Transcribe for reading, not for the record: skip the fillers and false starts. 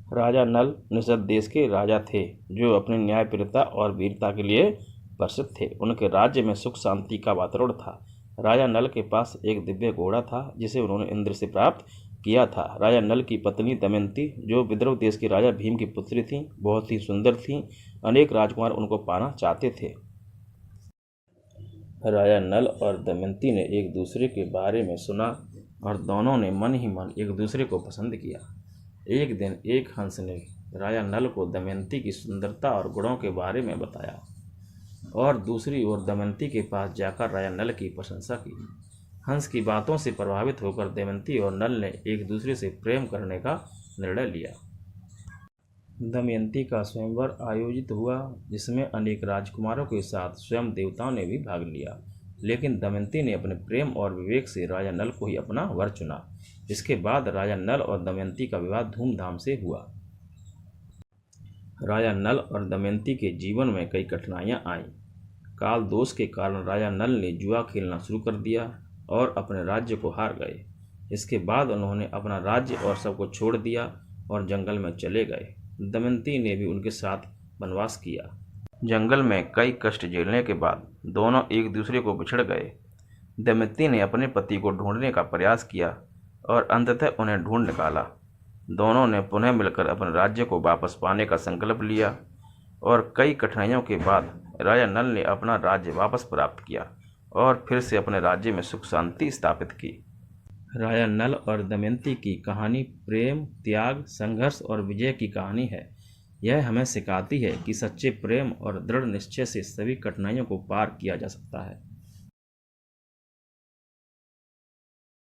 राजा नल निषद देश के राजा थे जो अपनी न्यायप्रियता और वीरता के लिए प्रसिद्ध थे। उनके राज्य में सुख शांति का वातावरण था। राजा नल के पास एक दिव्य घोड़ा था जिसे उन्होंने इंद्र से प्राप्त किया था। राजा नल की पत्नी दमयंती जो विदर्भ देश के राजा भीम की पुत्री थी बहुत ही सुंदर थी। अनेक राजकुमार उनको पाना चाहते थे। राजा नल और दमयंती ने एक दूसरे के बारे में सुना और दोनों ने मन ही मन एक दूसरे को पसंद किया। एक दिन एक हंस ने राजा नल को दमयंती की सुंदरता और गुणों के बारे में बताया और दूसरी ओर दमयंती के पास जाकर राजा नल की प्रशंसा की। हंस की बातों से प्रभावित होकर दमयंती और नल ने एक दूसरे से प्रेम करने का निर्णय लिया। दमयंती का स्वयंवर आयोजित हुआ जिसमें अनेक राजकुमारों के साथ स्वयं देवताओं ने भी भाग लिया, लेकिन दमयंती ने अपने प्रेम और विवेक से राजा नल को ही अपना वर चुना। इसके बाद राजा नल और दमयंती का विवाह धूमधाम से हुआ। राजा नल और दमयंती के जीवन में कई कठिनाइयां आईं। काल दोष के कारण राजा नल ने जुआ खेलना शुरू कर दिया और अपने राज्य को हार गए। इसके बाद उन्होंने अपना राज्य और सबको छोड़ दिया और जंगल में चले गए। दमयंती ने भी उनके साथ वनवास किया। जंगल में कई कष्ट झेलने के बाद दोनों एक दूसरे को बिछड़ गए। दमयंती ने अपने पति को ढूंढने का प्रयास किया और अंततः उन्हें ढूंढ निकाला। दोनों ने पुनः मिलकर अपने राज्य को वापस पाने का संकल्प लिया और कई कठिनाइयों के बाद राजा नल ने अपना राज्य वापस प्राप्त किया और फिर से अपने राज्य में सुख शांति स्थापित की। राजा नल और दमयंती की कहानी प्रेम, त्याग, संघर्ष और विजय की कहानी है। यह हमें सिखाती है कि सच्चे प्रेम और दृढ़ निश्चय से सभी कठिनाइयों को पार किया जा सकता है।